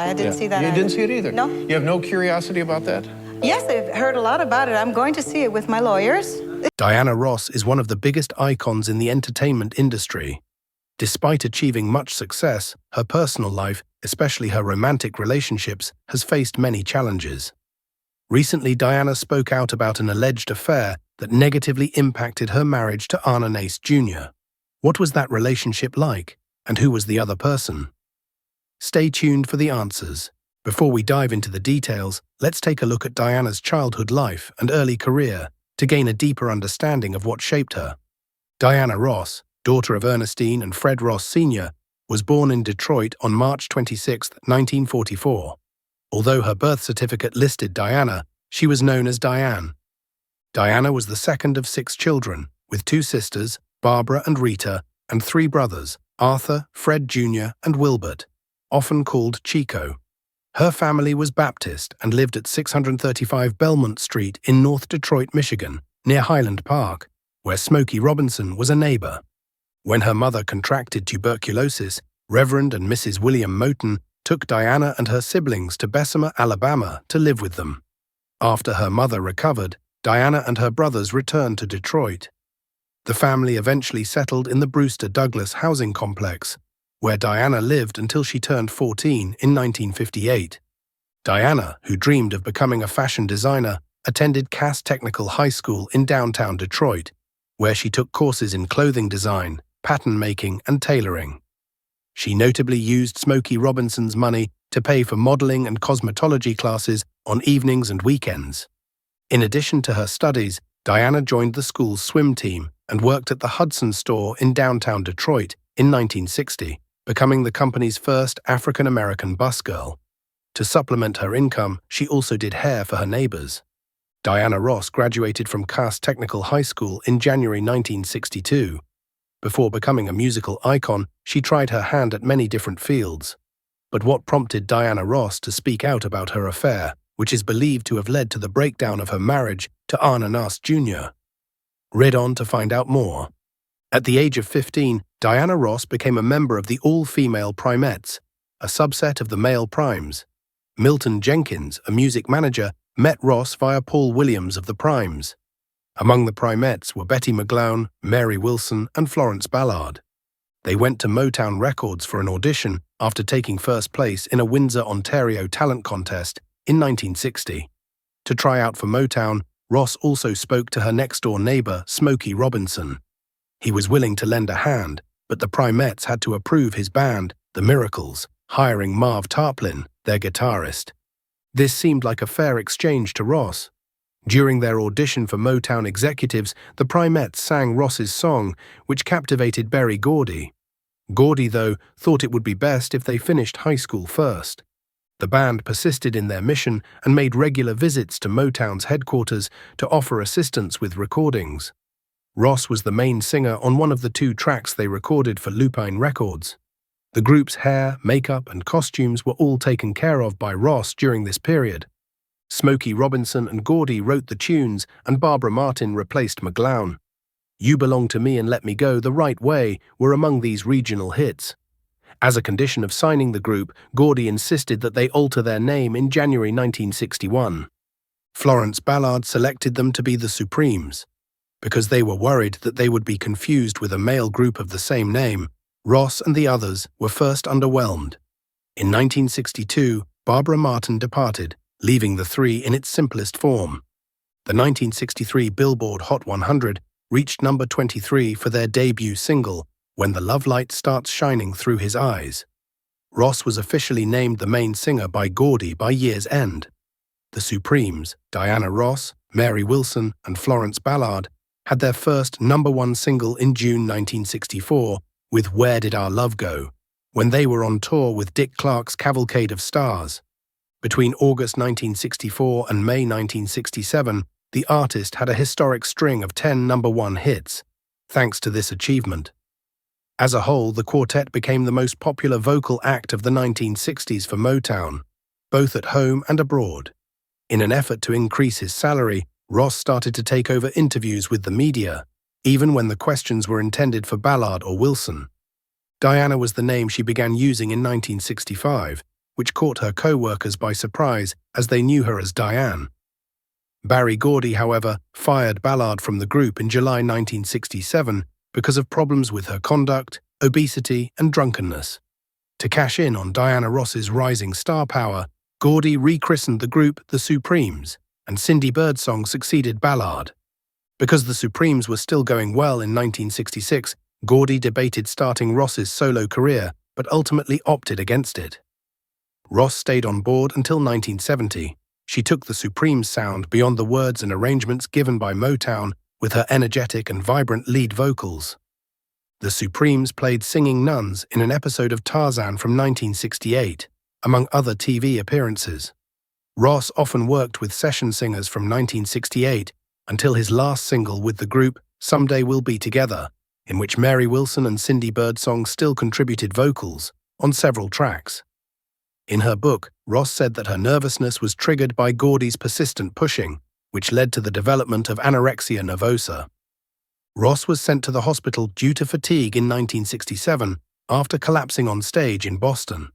I didn't see that You either. didn't see it either? No. You have no curiosity about that? Yes, I've heard a lot about it. I'm going to see it with my lawyers. Diana Ross is one of the biggest icons in the entertainment industry. Despite achieving much success, her personal life, especially her romantic relationships, has faced many challenges. Recently, Diana spoke out about an alleged affair that negatively impacted her marriage to Arne Naess Jr. What was that relationship like, and who was the other person? Stay tuned for the answers. Before we dive into the details, let's take a look at Diana's childhood life and early career to gain a deeper understanding of what shaped her. Diana Ross, daughter of Ernestine and Fred Ross Sr., was born in Detroit on March 26, 1944. Although her birth certificate listed Diana, she was known as Diane. Diana was the second of 6 children, with 2 sisters, Barbara and Rita, and 3 brothers, Arthur, Fred Jr., and Wilbert, often called Chico. Her family was Baptist and lived at 635 Belmont Street in North Detroit, Michigan, near Highland Park, where Smokey Robinson was a neighbor. When her mother contracted tuberculosis, Reverend and Mrs. William Motown took Diana and her siblings to Bessemer, Alabama, to live with them. After her mother recovered, Diana and her brothers returned to Detroit. The family eventually settled in the Brewster Douglass housing complex, where Diana lived until she turned 14 in 1958. Diana, who dreamed of becoming a fashion designer, attended Cass Technical High School in downtown Detroit, where she took courses in clothing design, pattern making, and tailoring. She notably used Smokey Robinson's money to pay for modeling and cosmetology classes on evenings and weekends. In addition to her studies, Diana joined the school's swim team and worked at the Hudson store in downtown Detroit in 1960, becoming the company's first African-American busgirl. To supplement her income, she also did hair for her neighbors. Diana Ross graduated from Cass Technical High School in January 1962. Before becoming a musical icon, she tried her hand at many different fields. But what prompted Diana Ross to speak out about her affair, which is believed to have led to the breakdown of her marriage to Arne Naess Jr.? Read on to find out more. At the age of 15, Diana Ross became a member of the all-female Primettes, a subset of the male Primes. Milton Jenkins, a music manager, met Ross via Paul Williams of the Primes. Among the Primettes were Betty McGlown, Mary Wilson, and Florence Ballard. They went to Motown Records for an audition after taking first place in a Windsor, Ontario talent contest in 1960. To try out for Motown, Ross also spoke to her next-door neighbor, Smokey Robinson. He was willing to lend a hand, but the Primettes had to approve his band, The Miracles, hiring Marv Tarplin, their guitarist. This seemed like a fair exchange to Ross. During their audition for Motown executives, the Primettes sang Ross's song, which captivated Berry Gordy. Gordy, though, thought it would be best if they finished high school first. The band persisted in their mission and made regular visits to Motown's headquarters to offer assistance with recordings. Ross was the main singer on one of the 2 tracks they recorded for Lupine Records. The group's hair, makeup, and costumes were all taken care of by Ross during this period. Smokey Robinson and Gordy wrote the tunes, and Barbara Martin replaced McGlown. You Belong to Me and Let Me Go the Right Way were among these regional hits. As a condition of signing the group, Gordy insisted that they alter their name in January 1961. Florence Ballard selected them to be the Supremes. Because they were worried that they would be confused with a male group of the same name, Ross and the others were first underwhelmed. In 1962, Barbara Martin departed, leaving the 3 in its simplest form. The 1963 Billboard Hot 100 reached number 23 for their debut single, When the Love Light Starts Shining Through His Eyes. Ross was officially named the main singer by Gordy by year's end. The Supremes, Diana Ross, Mary Wilson, and Florence Ballard, had their first #1 single in June 1964 with Where Did Our Love Go, when they were on tour with Dick Clark's Cavalcade of Stars. Between August 1964 and May 1967, the artist had a historic string of 10 #1 hits, thanks to this achievement. As a whole, the quartet became the most popular vocal act of the 1960s for Motown, both at home and abroad. In an effort to increase his salary, Ross started to take over interviews with the media, even when the questions were intended for Ballard or Wilson. Diana was the name she began using in 1965, which caught her co-workers by surprise as they knew her as Diane. Berry Gordy, however, fired Ballard from the group in July 1967 because of problems with her conduct, obesity, and drunkenness. To cash in on Diana Ross's rising star power, Gordy rechristened the group the Supremes, and Cindy Birdsong succeeded Ballard. Because the Supremes were still going well in 1966, Gordy debated starting Ross's solo career, but ultimately opted against it. Ross stayed on board until 1970. She took the Supremes sound beyond the words and arrangements given by Motown with her energetic and vibrant lead vocals. The Supremes played singing nuns in an episode of Tarzan from 1968, among other TV appearances. Ross often worked with session singers from 1968 until his last single with the group, Someday We'll Be Together, in which Mary Wilson and Cindy Birdsong still contributed vocals on several tracks. In her book, Ross said that her nervousness was triggered by Gordy's persistent pushing, which led to the development of anorexia nervosa. Ross was sent to the hospital due to fatigue in 1967 after collapsing on stage in Boston.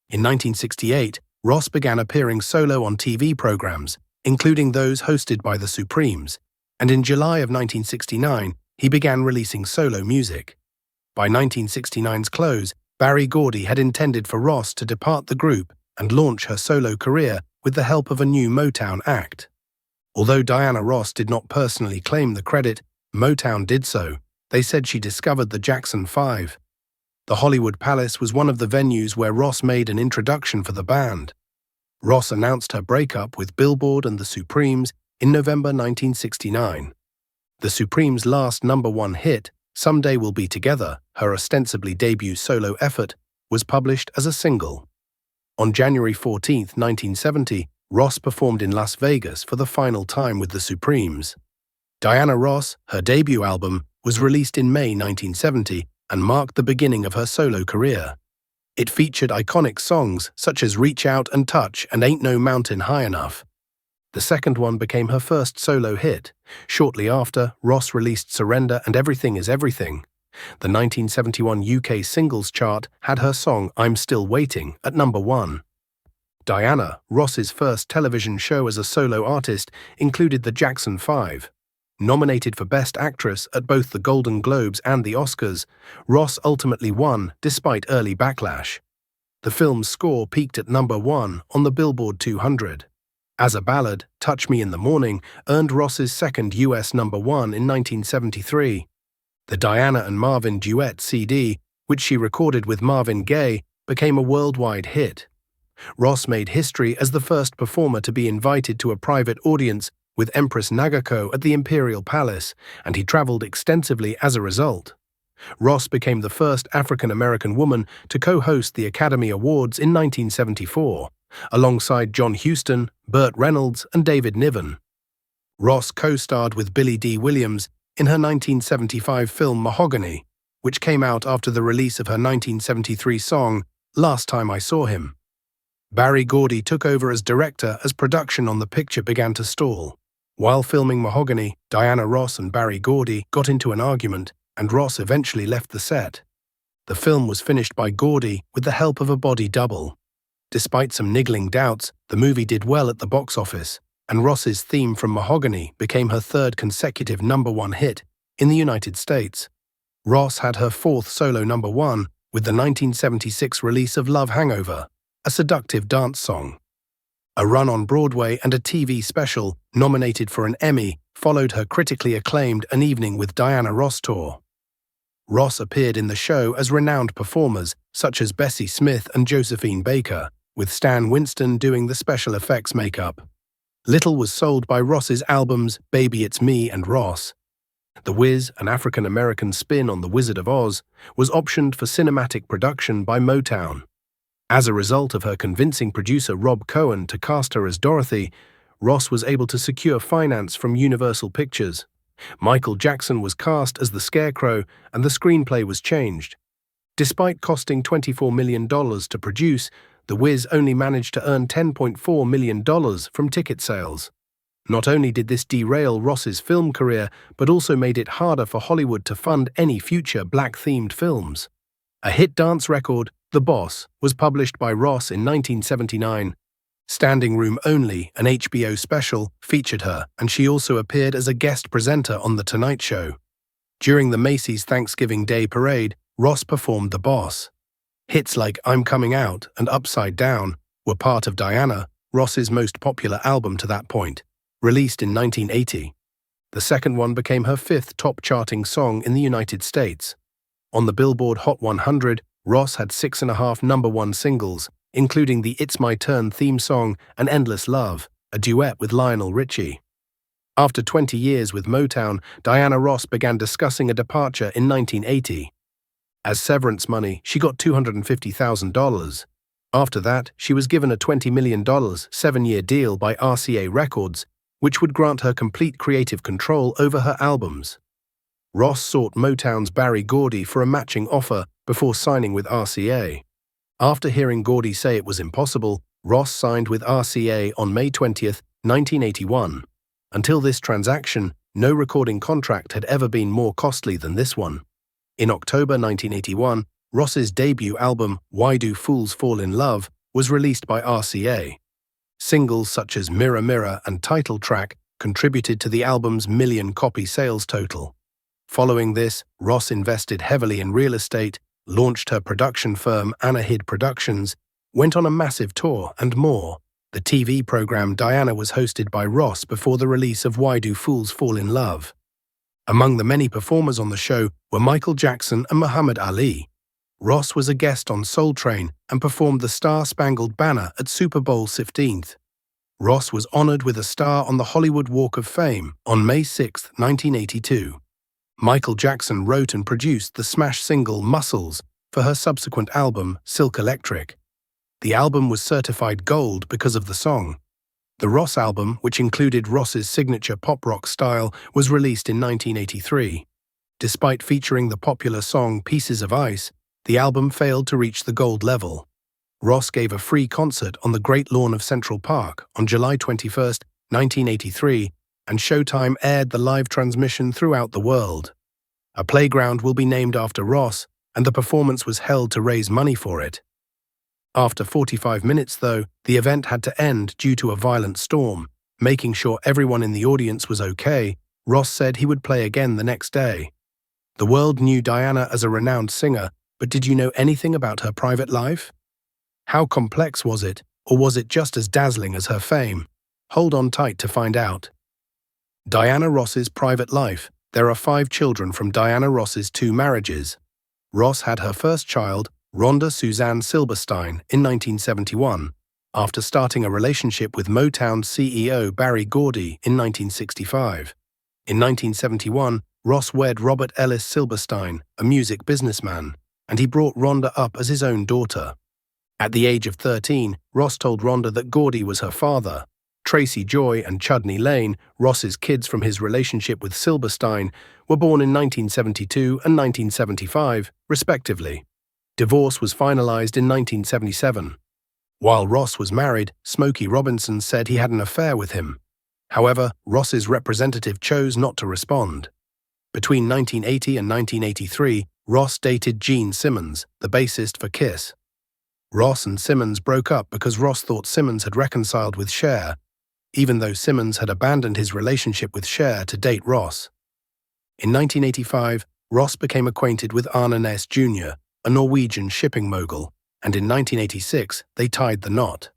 In 1968, Ross began appearing solo on TV programs, including those hosted by the Supremes, and in July of 1969, he began releasing solo music. By 1969's close, Berry Gordy had intended for Ross to depart the group and launch her solo career with the help of a new Motown act. Although Diana Ross did not personally claim the credit, Motown did so. They said she discovered the Jackson 5. The Hollywood Palace was one of the venues where Ross made an introduction for the band. Ross announced her breakup with Billboard and the Supremes in November 1969. The Supremes' last #1 hit, Someday We'll Be Together, her ostensibly debut solo effort, was published as a single. On January 14, 1970, Ross performed in Las Vegas for the final time with the Supremes. Diana Ross, her debut album, was released in May 1970 and marked the beginning of her solo career. It featured iconic songs such as Reach Out and Touch and Ain't No Mountain High Enough. The second one became her first solo hit. Shortly after, Ross released Surrender and Everything Is Everything. The 1971 UK singles chart had her song I'm Still Waiting at #1. Diana Ross's first television show as a solo artist included the Jackson 5. Nominated for Best Actress at both the Golden Globes and the Oscars, Ross ultimately won despite early backlash. The film's score peaked at #1 on the Billboard 200. As a ballad, Touch Me in the Morning earned Ross's second US #1 in 1973. The Diana and Marvin duet CD, which she recorded with Marvin Gaye, became a worldwide hit. Ross made history as the first performer to be invited to a private audience with Empress Nagako at the Imperial Palace, and he traveled extensively as a result. Ross became the first African-American woman to co-host the Academy Awards in 1974, alongside John Huston, Burt Reynolds, and David Niven. Ross co-starred with Billy D. Williams in her 1975 film Mahogany, which came out after the release of her 1973 song Last Time I Saw Him. Berry Gordy took over as director as production on the picture began to stall. While filming Mahogany, Diana Ross and Berry Gordy got into an argument, and Ross eventually left the set. The film was finished by Gordy with the help of a body double. Despite some niggling doubts, the movie did well at the box office, and Ross's theme from Mahogany became her third consecutive #1 hit in the United States. Ross had her fourth solo #1 with the 1976 release of Love Hangover, a seductive dance song. A run on Broadway and a TV special, nominated for an Emmy, followed her critically acclaimed An Evening with Diana Ross tour. Ross appeared in the show as renowned performers such as Bessie Smith and Josephine Baker, with Stan Winston doing the special effects makeup. Little was sold by Ross's albums Baby It's Me and Ross. The Wiz, an African-American spin on The Wizard of Oz, was optioned for cinematic production by Motown. As a result of her convincing producer Rob Cohen to cast her as Dorothy, Ross was able to secure finance from Universal Pictures. Michael Jackson was cast as the Scarecrow, and the screenplay was changed. Despite costing $24 million to produce, The Wiz only managed to earn $10.4 million from ticket sales. Not only did this derail Ross's film career, but also made it harder for Hollywood to fund any future black-themed films. A hit dance record, The Boss, was published by Ross in 1979. Standing Room Only, an HBO special, featured her, and she also appeared as a guest presenter on The Tonight Show. During the Macy's Thanksgiving Day Parade, Ross performed The Boss. Hits like I'm Coming Out and Upside Down were part of Diana, Ross's most popular album to that point, released in 1980. The second one became her fifth top-charting song in the United States. On the Billboard Hot 100, Ross had 6.5 number-one singles, including the It's My Turn theme song and Endless Love, a duet with Lionel Richie. After 20 years with Motown, Diana Ross began discussing a departure in 1980. As severance money, she got $250,000. After that, she was given a $20 million, 7-year deal by RCA Records, which would grant her complete creative control over her albums. Ross sought Motown's Barry Gordy for a matching offer before signing with RCA. After hearing Gordy say it was impossible, Ross signed with RCA on May 20, 1981. Until this transaction, no recording contract had ever been more costly than this one. In October 1981, Ross's debut album, Why Do Fools Fall in Love, was released by RCA. Singles such as Mirror Mirror and Title Track contributed to the album's million-copy sales total. Following this, Ross invested heavily in real estate, launched her production firm Anahid Productions, went on a massive tour, and more. The TV program Diana was hosted by Ross before the release of Why Do Fools Fall in Love. Among the many performers on the show were Michael Jackson and Muhammad Ali. Ross was a guest on Soul Train and performed the Star-Spangled Banner at Super Bowl 15. Ross was honored with a star on the Hollywood Walk of Fame on May 6, 1982. Michael Jackson wrote and produced the smash single Muscles for her subsequent album, Silk Electric. The album was certified gold because of the song. The Ross album, which included Ross's signature pop-rock style, was released in 1983. Despite featuring the popular song Pieces of Ice, the album failed to reach the gold level. Ross gave a free concert on the Great Lawn of Central Park on July 21, 1983, and Showtime aired the live transmission throughout the world. A playground will be named after Ross, and the performance was held to raise money for it. After 45 minutes, though, the event had to end due to a violent storm. Making sure everyone in the audience was okay, Ross said he would play again the next day. The world knew Diana as a renowned singer, but did you know anything about her private life? How complex was it, or was it just as dazzling as her fame? Hold on tight to find out. Diana Ross's private life. There are 5 children from Diana Ross's 2 marriages. Ross had her first child, Rhonda Suzanne Silberstein, in 1971, after starting a relationship with Motown CEO Barry Gordy in 1965. In 1971, Ross wed Robert Ellis Silberstein, a music businessman, and he brought Rhonda up as his own daughter. At the age of 13, Ross told Rhonda that Gordy was her father. Tracy Joy and Chudney Lane, Ross's kids from his relationship with Silberstein, were born in 1972 and 1975, respectively. Divorce was finalized in 1977. While Ross was married, Smokey Robinson said he had an affair with him. However, Ross's representative chose not to respond. Between 1980 and 1983, Ross dated Gene Simmons, the bassist for Kiss. Ross and Simmons broke up because Ross thought Simmons had reconciled with Cher, even though Simmons had abandoned his relationship with Cher to date Ross. In 1985, Ross became acquainted with Arne Naess Jr., a Norwegian shipping mogul, and in 1986 they tied the knot.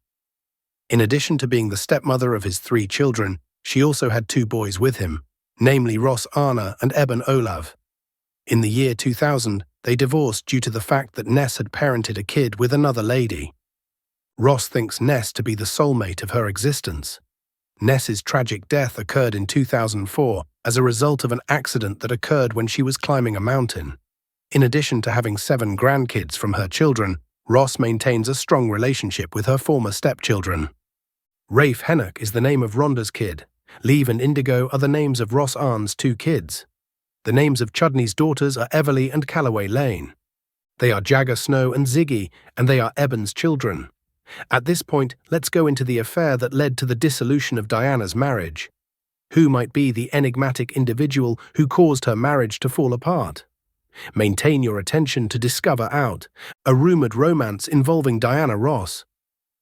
In addition to being the stepmother of his 3 children, she also had 2 boys with him, namely Ross Arne and Eben Olav. In the year 2000, they divorced due to the fact that Ness had parented a kid with another lady. Ross thinks Ness to be the soulmate of her existence. Ness's tragic death occurred in 2004 as a result of an accident that occurred when she was climbing a mountain. In addition to having 7 grandkids from her children, Ross maintains a strong relationship with her former stepchildren. Rafe Hennock is the name of Rhonda's kid. Liv and Indigo are the names of Ross Arne's 2 kids. The names of Chudney's daughters are Everly and Callaway Lane. They are Jagger Snow and Ziggy, and they are Eben's children. At this point, let's go into the affair that led to the dissolution of Diana's marriage. Who might be the enigmatic individual who caused her marriage to fall apart? Maintain your attention to discover out, a rumored romance involving Diana Ross.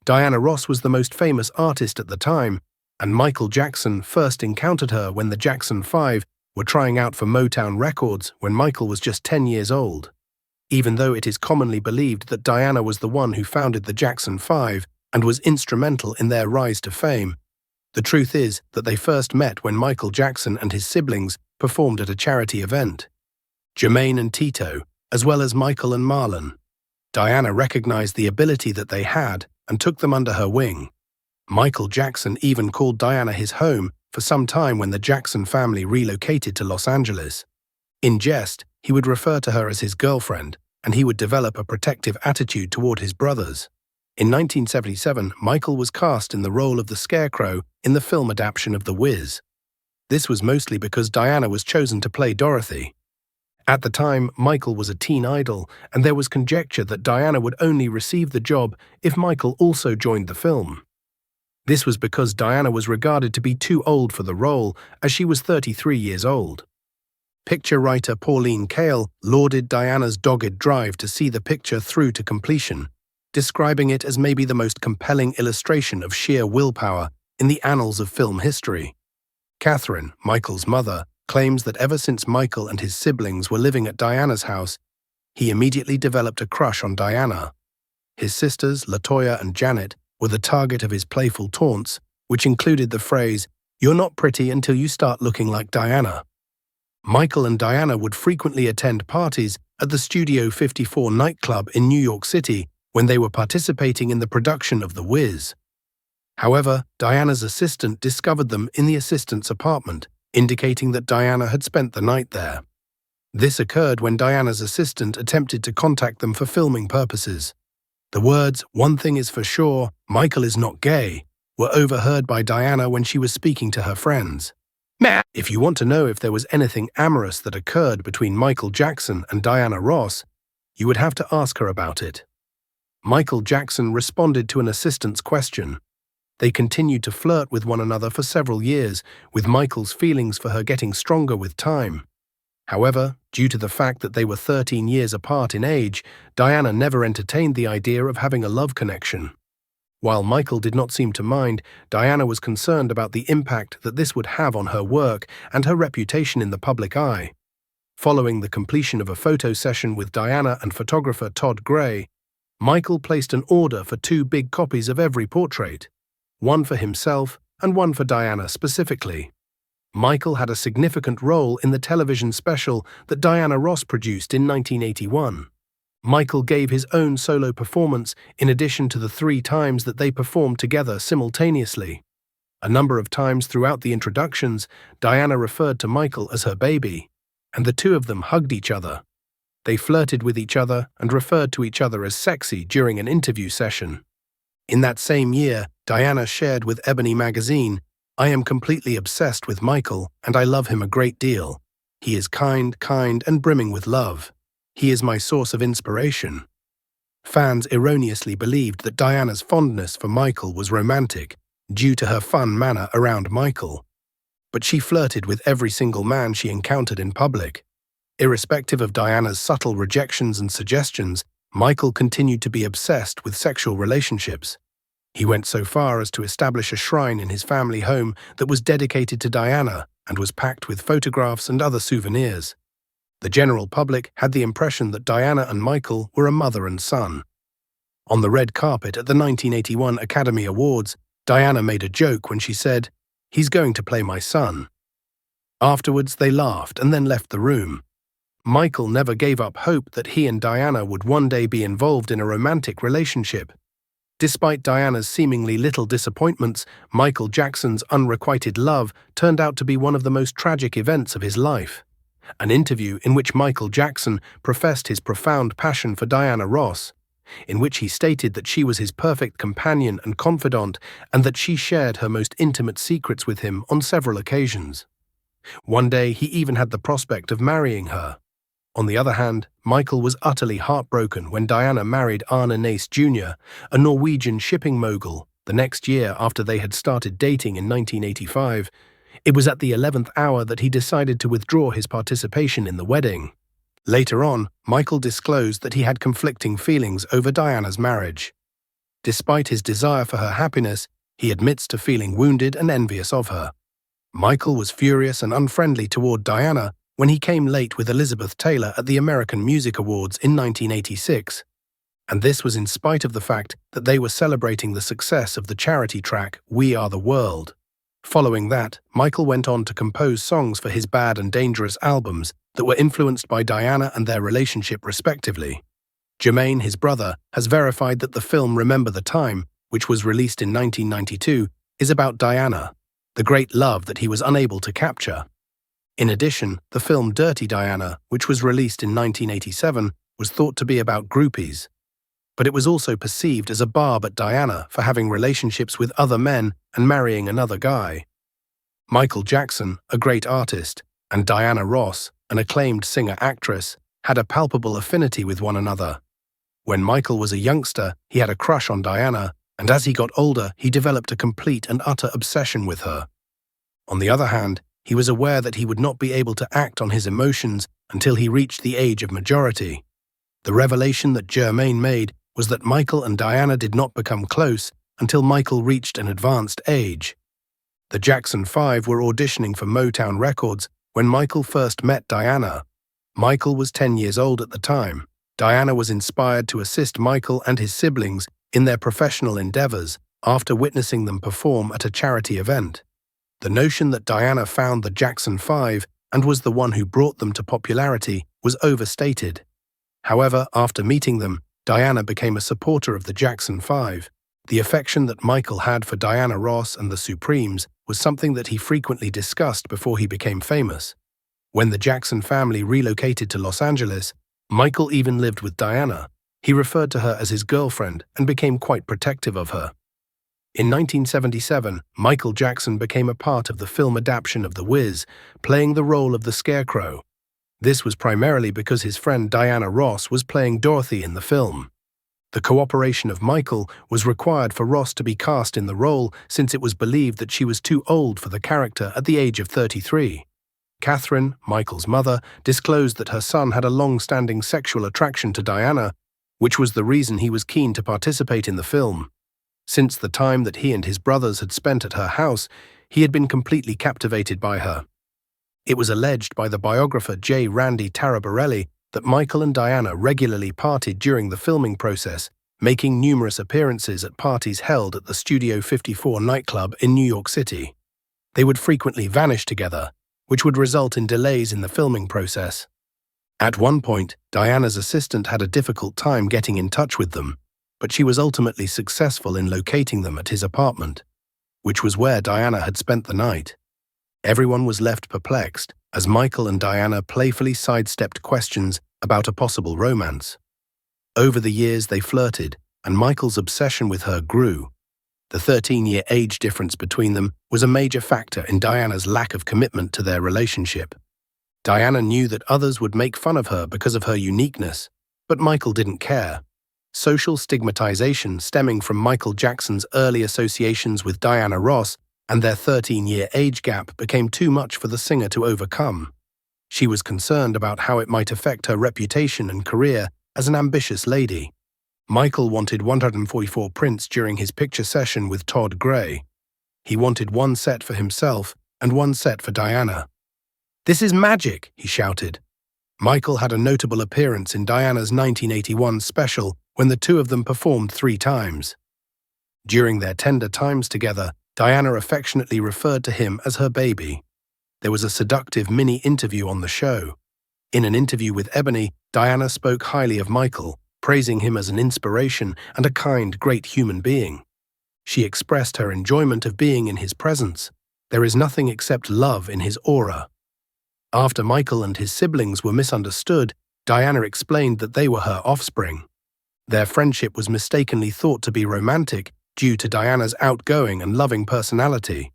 Diana Ross was the most famous artist at the time, and Michael Jackson first encountered her when the Jackson 5 were trying out for Motown Records when Michael was just 10 years old. Even though it is commonly believed that Diana was the one who founded the Jackson 5 and was instrumental in their rise to fame, the truth is that they first met when Michael Jackson and his siblings performed at a charity event. Jermaine and Tito, as well as Michael and Marlon. Diana recognized the ability that they had and took them under her wing. Michael Jackson even called Diana his home for some time when the Jackson family relocated to Los Angeles. In jest, he would refer to her as his girlfriend, and he would develop a protective attitude toward his brothers. In 1977, Michael was cast in the role of the Scarecrow in the film adaptation of The Wiz. This was mostly because Diana was chosen to play Dorothy. At the time, Michael was a teen idol, and there was conjecture that Diana would only receive the job if Michael also joined the film. This was because Diana was regarded to be too old for the role, as she was 33 years old. Picture writer Pauline Kael lauded Diana's dogged drive to see the picture through to completion, describing it as maybe the most compelling illustration of sheer willpower in the annals of film history. Catherine, Michael's mother, claims that ever since Michael and his siblings were living at Diana's house, he immediately developed a crush on Diana. His sisters, LaToya and Janet, were the target of his playful taunts, which included the phrase, "You're not pretty until you start looking like Diana." Michael and Diana would frequently attend parties at the Studio 54 nightclub in New York City when they were participating in the production of The Wiz. However, Diana's assistant discovered them in the assistant's apartment, indicating that Diana had spent the night there. This occurred when Diana's assistant attempted to contact them for filming purposes. The words, "One thing is for sure, Michael is not gay," were overheard by Diana when she was speaking to her friends. If you want to know if there was anything amorous that occurred between Michael Jackson and Diana Ross, you would have to ask her about it. Michael Jackson responded to an assistant's question. They continued to flirt with one another for several years, with Michael's feelings for her getting stronger with time. However, due to the fact that they were 13 years apart in age, Diana never entertained the idea of having a love connection. While Michael did not seem to mind, Diana was concerned about the impact that this would have on her work and her reputation in the public eye. Following the completion of a photo session with Diana and photographer Todd Gray, Michael placed an order for 2 big copies of every portrait, one for himself and one for Diana specifically. Michael had a significant role in the television special that Diana Ross produced in 1981. Michael gave his own solo performance in addition to the 3 times that they performed together simultaneously. A number of times throughout the introductions, Diana referred to Michael as her baby, and the two of them hugged each other. They flirted with each other and referred to each other as sexy during an interview session. In that same year, Diana shared with Ebony magazine, "I am completely obsessed with Michael, and I love him a great deal. He is kind, and brimming with love. He is my source of inspiration." Fans erroneously believed that Diana's fondness for Michael was romantic, due to her fun manner around Michael. But she flirted with every single man she encountered in public. Irrespective of Diana's subtle rejections and suggestions, Michael continued to be obsessed with sexual relationships. He went so far as to establish a shrine in his family home that was dedicated to Diana and was packed with photographs and other souvenirs. The general public had the impression that Diana and Michael were a mother and son. On the red carpet at the 1981 Academy Awards, Diana made a joke when she said, "He's going to play my son." Afterwards, they laughed and then left the room. Michael never gave up hope that he and Diana would one day be involved in a romantic relationship. Despite Diana's seemingly little disappointments, Michael Jackson's unrequited love turned out to be one of the most tragic events of his life. An interview in which Michael Jackson professed his profound passion for Diana Ross, in which he stated that she was his perfect companion and confidant and that she shared her most intimate secrets with him on several occasions. One day he even had the prospect of marrying her. On the other hand, Michael was utterly heartbroken when Diana married Arne Naess Jr., a Norwegian shipping mogul, the next year after they had started dating in 1985. It was at the 11th hour that he decided to withdraw his participation in the wedding. Later on, Michael disclosed that he had conflicting feelings over Diana's marriage. Despite his desire for her happiness, he admits to feeling wounded and envious of her. Michael was furious and unfriendly toward Diana when he came late with Elizabeth Taylor at the American Music Awards in 1986. And this was in spite of the fact that they were celebrating the success of the charity track We Are the World. Following that, Michael went on to compose songs for his Bad and Dangerous albums that were influenced by Diana and their relationship respectively. Jermaine, his brother, has verified that the film Remember the Time, which was released in 1992, is about Diana, the great love that he was unable to capture. In addition, the film Dirty Diana, which was released in 1987, was thought to be about groupies. But it was also perceived as a barb at Diana for having relationships with other men and marrying another guy. Michael Jackson, a great artist, and Diana Ross, an acclaimed singer-actress, had a palpable affinity with one another. When Michael was a youngster, he had a crush on Diana, and as he got older, he developed a complete and utter obsession with her. On the other hand, he was aware that he would not be able to act on his emotions until he reached the age of majority. The revelation that Jermaine made was that Michael and Diana did not become close until Michael reached an advanced age. The Jackson 5 were auditioning for Motown Records when Michael first met Diana. Michael was 10 years old at the time. Diana was inspired to assist Michael and his siblings in their professional endeavors after witnessing them perform at a charity event. The notion that Diana found the Jackson 5 and was the one who brought them to popularity was overstated. However, after meeting them, Diana became a supporter of the Jackson 5. The affection that Michael had for Diana Ross and the Supremes was something that he frequently discussed before he became famous. When the Jackson family relocated to Los Angeles, Michael even lived with Diana. He referred to her as his girlfriend and became quite protective of her. In 1977, Michael Jackson became a part of the film adaptation of The Wiz, playing the role of the Scarecrow. This was primarily because his friend Diana Ross was playing Dorothy in the film. The cooperation of Michael was required for Ross to be cast in the role since it was believed that she was too old for the character at the age of 33. Catherine, Michael's mother, disclosed that her son had a long-standing sexual attraction to Diana, which was the reason he was keen to participate in the film. Since the time that he and his brothers had spent at her house, he had been completely captivated by her. It was alleged by the biographer J. Randy Taraborelli that Michael and Diana regularly partied during the filming process, making numerous appearances at parties held at the Studio 54 nightclub in New York City. They would frequently vanish together, which would result in delays in the filming process. At one point, Diana's assistant had a difficult time getting in touch with them, but she was ultimately successful in locating them at his apartment, which was where Diana had spent the night. Everyone was left perplexed as Michael and Diana playfully sidestepped questions about a possible romance. Over the years they flirted, and Michael's obsession with her grew. The 13-year age difference between them was a major factor in Diana's lack of commitment to their relationship. Diana knew that others would make fun of her because of her uniqueness, but Michael didn't care. Social stigmatization stemming from Michael Jackson's early associations with Diana Ross and their 13-year age gap became too much for the singer to overcome. She was concerned about how it might affect her reputation and career as an ambitious lady. Michael wanted 144 prints during his picture session with Todd Gray. He wanted one set for himself and one set for Diana. "This is magic," he shouted. Michael had a notable appearance in Diana's 1981 special when the two of them performed 3 times. During their tender times together, Diana affectionately referred to him as her baby. There was a seductive mini-interview on the show. In an interview with Ebony, Diana spoke highly of Michael, praising him as an inspiration and a kind, great human being. She expressed her enjoyment of being in his presence. There is nothing except love in his aura. After Michael and his siblings were misunderstood, Diana explained that they were her offspring. Their friendship was mistakenly thought to be romantic due to Diana's outgoing and loving personality.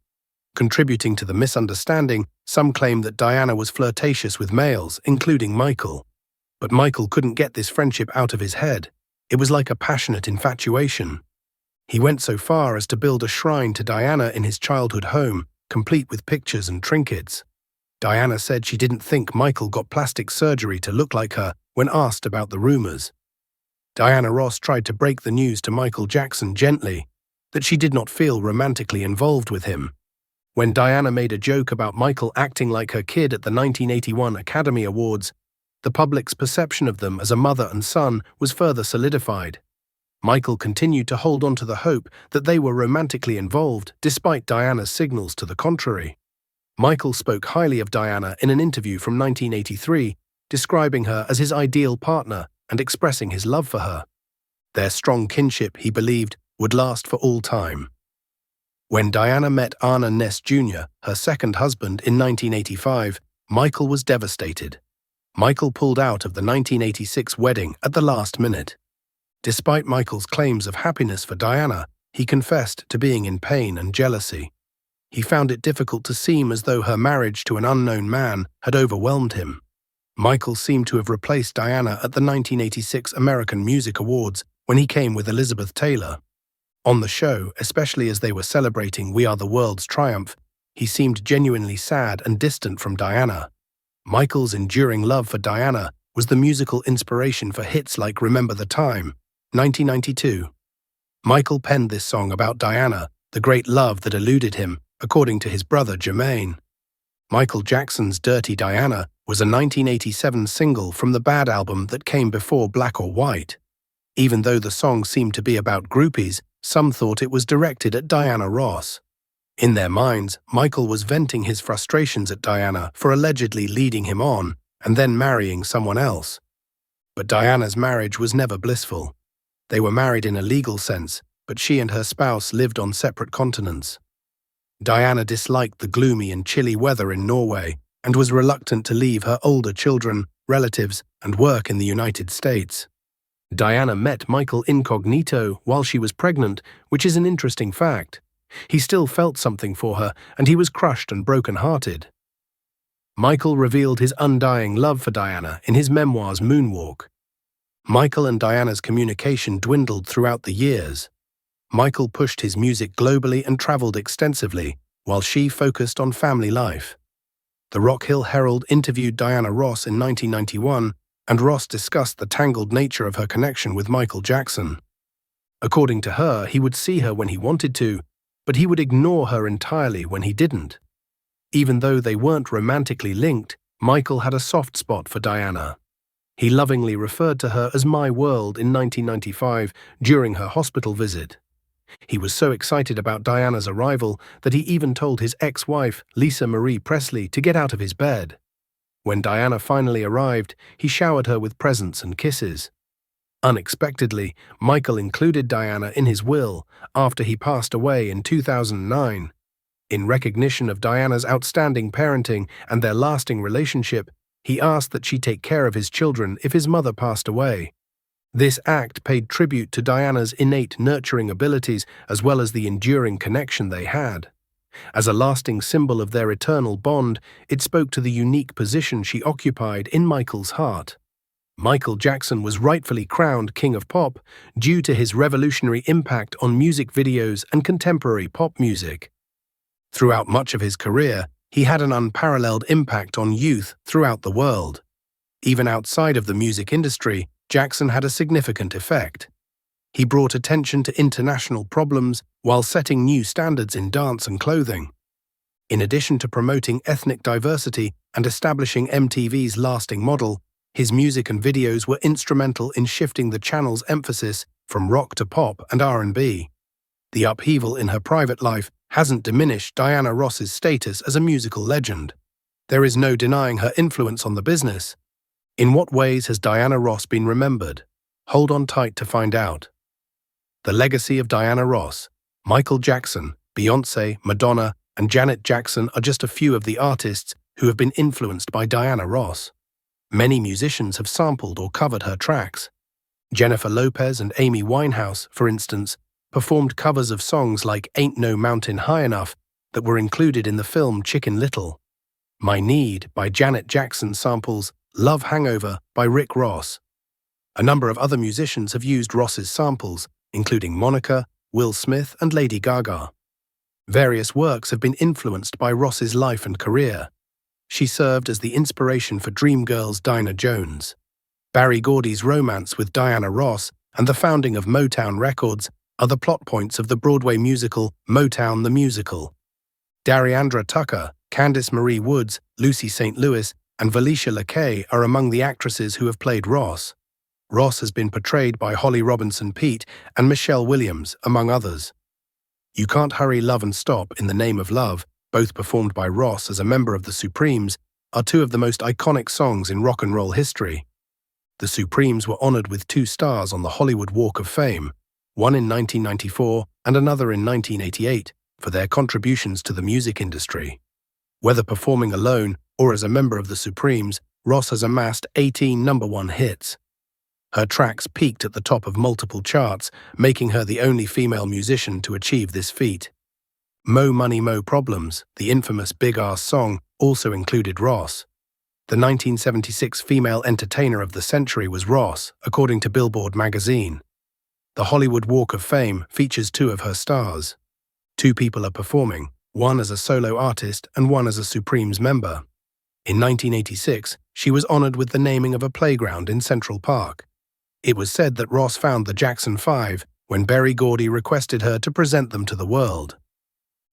Contributing to the misunderstanding, some claim that Diana was flirtatious with males, including Michael. But Michael couldn't get this friendship out of his head. It was like a passionate infatuation. He went so far as to build a shrine to Diana in his childhood home, complete with pictures and trinkets. Diana said she didn't think Michael got plastic surgery to look like her when asked about the rumors. Diana Ross tried to break the news to Michael Jackson gently, that she did not feel romantically involved with him. When Diana made a joke about Michael acting like her kid at the 1981 Academy Awards, the public's perception of them as a mother and son was further solidified. Michael continued to hold on to the hope that they were romantically involved despite Diana's signals to the contrary. Michael spoke highly of Diana in an interview from 1983, describing her as his ideal partner and expressing his love for her. Their strong kinship, he believed, would last for all time. When Diana met Arne Naess Jr., her second husband, in 1985, Michael was devastated. Michael pulled out of the 1986 wedding at the last minute. Despite Michael's claims of happiness for Diana, he confessed to being in pain and jealousy. He found it difficult to seem as though her marriage to an unknown man had overwhelmed him. Michael seemed to have replaced Diana at the 1986 American Music Awards when he came with Elizabeth Taylor. On the show, especially as they were celebrating We Are the World's triumph, he seemed genuinely sad and distant from Diana. Michael's enduring love for Diana was the musical inspiration for hits like Remember the Time, 1992. Michael penned this song about Diana, the great love that eluded him, according to his brother Jermaine. Michael Jackson's Dirty Diana was a 1987 single from the Bad album that came before Black or White. Even though the song seemed to be about groupies, some thought it was directed at Diana Ross. In their minds, Michael was venting his frustrations at Diana for allegedly leading him on and then marrying someone else. But Diana's marriage was never blissful. They were married in a legal sense, but she and her spouse lived on separate continents. Diana disliked the gloomy and chilly weather in Norway and was reluctant to leave her older children, relatives, and work in the United States. Diana met Michael incognito while she was pregnant, which is an interesting fact. He still felt something for her, and he was crushed and broken-hearted. Michael revealed his undying love for Diana in his memoirs Moonwalk. Michael and Diana's communication dwindled throughout the years. Michael pushed his music globally and traveled extensively, while she focused on family life. The Rock Hill Herald interviewed Diana Ross in 1991, and Ross discussed the tangled nature of her connection with Michael Jackson. According to her, he would see her when he wanted to, but he would ignore her entirely when he didn't. Even though they weren't romantically linked, Michael had a soft spot for Diana. He lovingly referred to her as My World in 1995 during her hospital visit. He was so excited about Diana's arrival that he even told his ex-wife, Lisa Marie Presley, to get out of his bed. When Diana finally arrived, he showered her with presents and kisses. Unexpectedly, Michael included Diana in his will after he passed away in 2009. In recognition of Diana's outstanding parenting and their lasting relationship, he asked that she take care of his children if his mother passed away. This act paid tribute to Diana's innate nurturing abilities as well as the enduring connection they had. As a lasting symbol of their eternal bond, it spoke to the unique position she occupied in Michael's heart. Michael Jackson was rightfully crowned King of Pop due to his revolutionary impact on music videos and contemporary pop music. Throughout much of his career, he had an unparalleled impact on youth throughout the world. Even outside of the music industry, Jackson had a significant effect. He brought attention to international problems while setting new standards in dance and clothing. In addition to promoting ethnic diversity and establishing MTV's lasting model, his music and videos were instrumental in shifting the channel's emphasis from rock to pop and R&B. The upheaval in her private life hasn't diminished Diana Ross's status as a musical legend. There is no denying her influence on the business. In what ways has Diana Ross been remembered? Hold on tight to find out. The legacy of Diana Ross. Michael Jackson, Beyoncé, Madonna, and Janet Jackson are just a few of the artists who have been influenced by Diana Ross. Many musicians have sampled or covered her tracks. Jennifer Lopez and Amy Winehouse, for instance, performed covers of songs like Ain't No Mountain High Enough that were included in the film Chicken Little. My Need by Janet Jackson samples Love Hangover by Rick Ross. A number of other musicians have used Ross's samples, including Monica, Will Smith, and Lady Gaga. Various works have been influenced by Ross's life and career. She served as the inspiration for Dreamgirls' Dinah Jones. Barry Gordy's romance with Diana Ross and the founding of Motown Records are the plot points of the Broadway musical Motown the Musical. Dariandra Tucker, Candice Marie Woods, Lucy St. Louis, and Valicia LaKay are among the actresses who have played Ross. Ross has been portrayed by Holly Robinson Peete and Michelle Williams, among others. You Can't Hurry Love and Stop in the Name of Love, both performed by Ross as a member of the Supremes, are two of the most iconic songs in rock and roll history. The Supremes were honored with 2 stars on the Hollywood Walk of Fame, one in 1994 and another in 1988, for their contributions to the music industry. Whether performing alone or as a member of the Supremes, Ross has amassed 18 #1 hits. Her tracks peaked at the top of multiple charts, making her the only female musician to achieve this feat. Mo Money Mo Problems, the infamous Big Ass song, also included Ross. The 1976 Female Entertainer of the Century was Ross, according to Billboard magazine. The Hollywood Walk of Fame features 2 of her stars. 2 people are performing, one as a solo artist and one as a Supremes member. In 1986, she was honored with the naming of a playground in Central Park. It was said that Ross found the Jackson 5 when Berry Gordy requested her to present them to the world.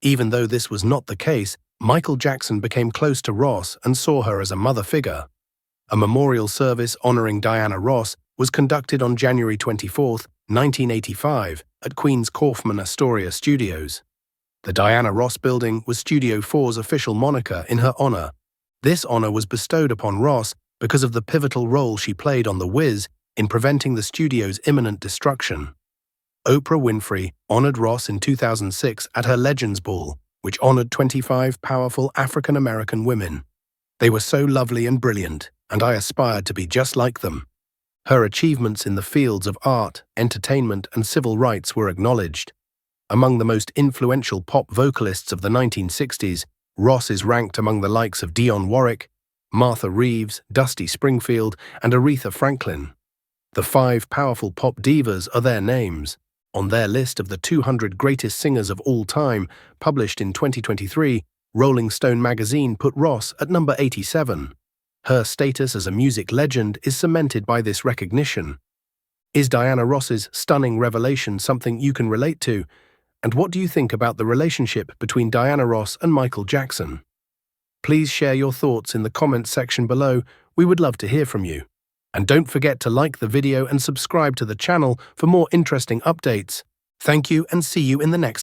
Even though this was not the case, Michael Jackson became close to Ross and saw her as a mother figure. A memorial service honoring Diana Ross was conducted on January 24, 1985, at Queen's Kaufman Astoria Studios. The Diana Ross Building was Studio 4's official moniker in her honor. This honor was bestowed upon Ross because of the pivotal role she played on The Wiz in preventing the studio's imminent destruction. Oprah Winfrey honored Ross in 2006 at her Legends Ball, which honored 25 powerful African-American women. They were so lovely and brilliant, and I aspired to be just like them. Her achievements in the fields of art, entertainment, and civil rights were acknowledged. Among the most influential pop vocalists of the 1960s, Ross is ranked among the likes of Dionne Warwick, Martha Reeves, Dusty Springfield, and Aretha Franklin. The 5 powerful pop divas are their names. On their list of the 200 greatest singers of all time, published in 2023, Rolling Stone magazine put Ross at number 87. Her status as a music legend is cemented by this recognition. Is Diana Ross's stunning revelation something you can relate to? And what do you think about the relationship between Diana Ross and Michael Jackson? Please share your thoughts in the comments section below. We would love to hear from you. And don't forget to like the video and subscribe to the channel for more interesting updates. Thank you and see you in the next